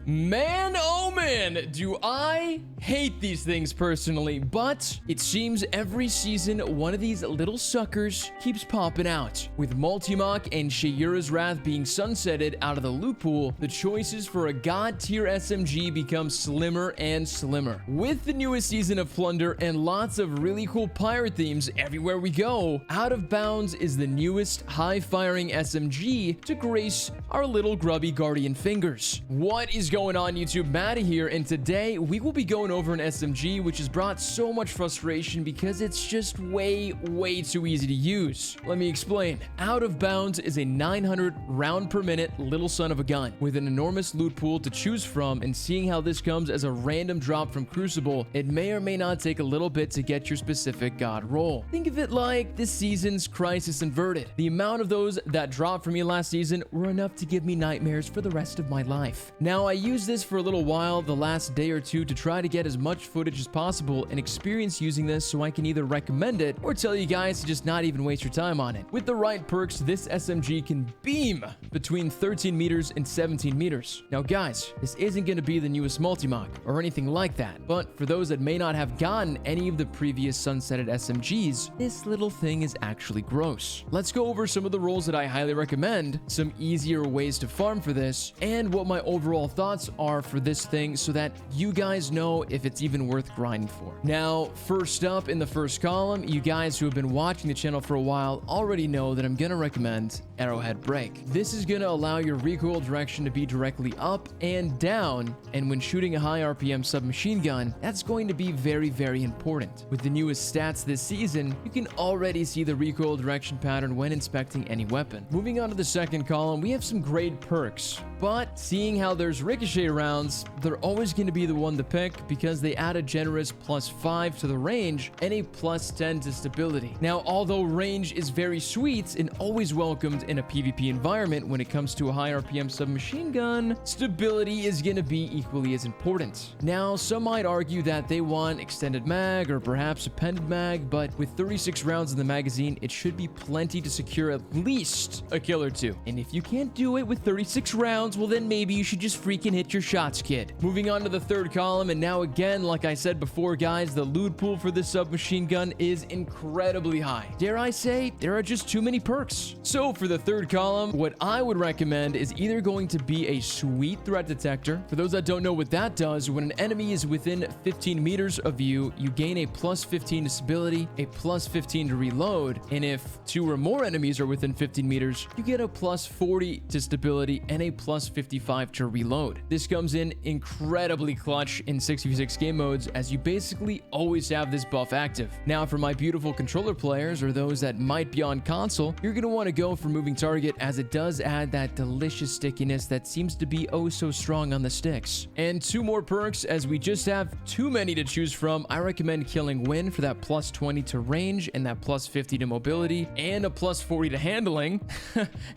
Man, oh man, do I hate these things personally, but it seems every season one of these little suckers keeps popping out. With Multimach and Shayura's Wrath being sunsetted out of the loot pool, the choices for a god tier SMG become slimmer and slimmer. With the newest season of Plunder and lots of really cool pirate themes everywhere we go, Out of Bounds is the newest high-firing SMG to grace our little grubby guardian fingers. What is going on, YouTube? Matty here, and today we will be going over an SMG which has brought so much frustration because it's just way too easy to use. Let me explain. Out of Bounds is a 900 round per minute little son of a gun with an enormous loot pool to choose from, and seeing how this comes as a random drop from Crucible, it may or may not take a little bit to get your specific god roll. Think of it like this season's Crisis Inverted. The amount of those that dropped for me last season were enough to give me nightmares for the rest of my life. Now, I used this for a little while the last day or two to try to get as much footage as possible and experience using this so I can either recommend it or tell you guys to just not even waste your time on it. With the right perks, this SMG can beam between 13 meters and 17 meters. Now guys, this isn't going to be the newest Multimach or anything like that, but for those that may not have gotten any of the previous sunsetted SMGs, this little thing is actually gross. Let's go over some of the roles that I highly recommend, some easier ways to farm for this, and what my overall thoughts are for this thing so that you guys know if it's even worth grinding for. Now, first up in the first column, you guys who have been watching the channel for a while already know that I'm going to recommend Arrowhead Break. This is going to allow your recoil direction to be directly up and down, and when shooting a high RPM submachine gun, that's going to be very important. With the newest stats this season, you can already see the recoil direction pattern when inspecting any weapon. Moving on to the second column, we have some great perks, but seeing how there's ricochet rounds, they're always going to be the one to pick because they add a generous +5 to the range and a +10 to stability. Now, although range is very sweet and always welcomed in a PvP environment when it comes to a high RPM submachine gun, stability is going to be equally as important. Now, some might argue that they want extended mag or perhaps appended mag, but with 36 rounds in the magazine, it should be plenty to secure at least a kill or two. And if you can't do it with 36 rounds, well then maybe you should just freaking hit your shots, kid. Moving on to the third column, and now again, like I said before, guys, the loot pool for this submachine gun is incredibly high. Dare I say, there are just too many perks. So for the third column, what I would recommend is either going to be a sweet threat detector. For those that don't know what that does, when an enemy is within 15 meters of you, you gain a +15 to stability, a +15 to reload, and if 2 or more enemies are within 15 meters, you get a +40 to stability and a +55 to reload. This comes in incredibly clutch in 6v6 game modes, as you basically always have this buff active. Now, for my beautiful controller players or those that might be on console, you're going to want to go for moving target, as it does add that delicious stickiness that seems to be oh so strong on the sticks. And 2 more perks, as we just have too many to choose from. I recommend Killing Wind for that +20 to range and that +50 to mobility and a +40 to handling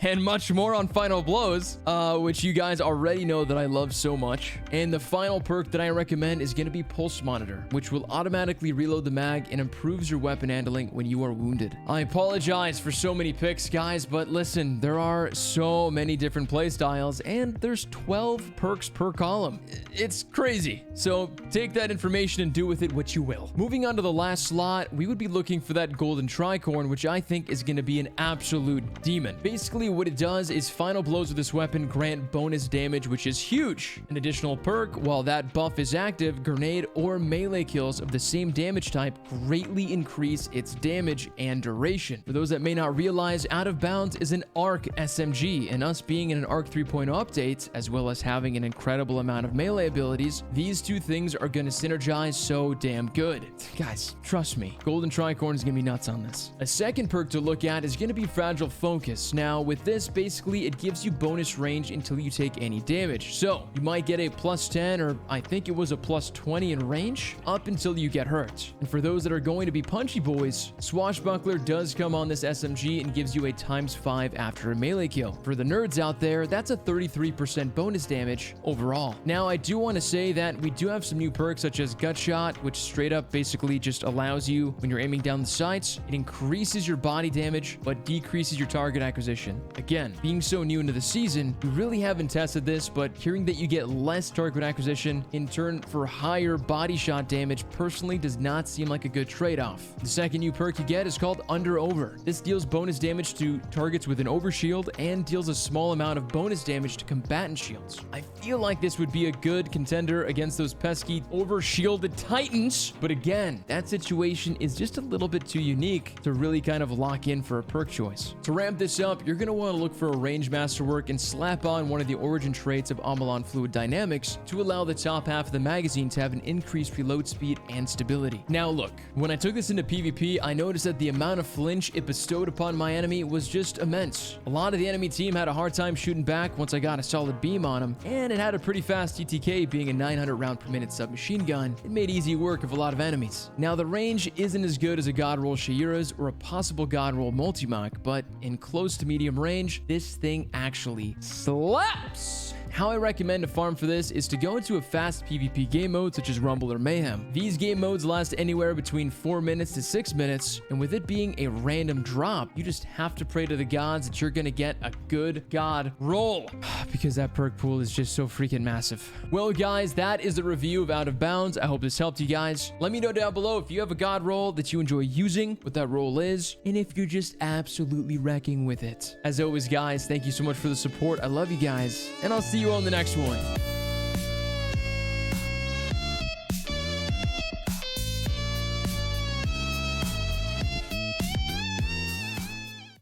and much more on final blows, which you guys already know that I love so much. And the final perk that I recommend is going to be Pulse Monitor, which will automatically reload the mag and improves your weapon handling when you are wounded. I apologize for so many picks, guys, but listen, there are so many different playstyles and there's 12 perks per column. It's crazy. So take that information and do with it what you will. Moving on to the last slot, we would be looking for that golden Tricorn, which I think is going to be an absolute demon. Basically, what it does is final blows with this weapon grant bonus damage, which is huge. An additional perk, while that buff is active, grenade or melee kills of the same damage type greatly increase its damage and duration. For those that may not realize, Out of Bounds is an ARC SMG, and us being in an ARC 3.0 update, as well as having an incredible amount of melee abilities, these two things are going to synergize so damn good. Guys, trust me, Golden Tricorn is going to be nuts on this. A second perk to look at is going to be Fragile Focus. Now, with this, basically, it gives you bonus range until you take any damage. So, you might get a +10, or I think it was a +20 in range, up until you get hurt. And for those that are going to be punchy boys, Swashbuckler does come on this SMG and gives you a ×5 after a melee kill. For the nerds out there, that's a 33% bonus damage overall. Now, I do want to say that we do have some new perks such as Gut Shot, which straight up basically just allows you, when you're aiming down the sights, it increases your body damage but decreases your target acquisition. Again, being so new into the season, you really really haven't tested this, but hearing that you get less Tricorn acquisition in turn for higher body shot damage personally does not seem like a good trade-off. The second new perk you get is called Under Over. This deals bonus damage to targets with an overshield and deals a small amount of bonus damage to combatant shields. I feel like this would be a good contender against those pesky overshielded titans, but again, that situation is just a little bit too unique to really kind of lock in for a perk choice. To ramp this up, you're going to want to look for a range masterwork and slap on one of the origin traits of Amalon Fluid Dynamics to allow the top half of the magazine to have an increased reload speed and stability. Now look, when I took this into PvP, I noticed that the amount of flinch it bestowed upon my enemy was just immense. A lot of the enemy team had a hard time shooting back once I got a solid beam on him, and it had a pretty fast TTK being a 900 round per minute submachine gun. It made easy work of a lot of enemies. Now the range isn't as good as a God Roll Shayura's or a possible God Roll Multimach, but in close to medium range, this thing actually slaps. How I recommend to farm for this is to go into a fast PvP game mode such as Rumble or Mayhem. These game modes last anywhere between 4 minutes to 6 minutes, and with it being a random drop, you just have to pray to the gods that you're gonna get a good God roll, because that perk pool is just so freaking massive. Well guys, that is the review of Out of Bounds. I hope this helped you guys. Let me know down below if you have a God roll that you enjoy using, what that roll is, and if you're just absolutely wrecking with it. As always guys, thank you so much for the support. I love you guys, and I'll see you on the next one.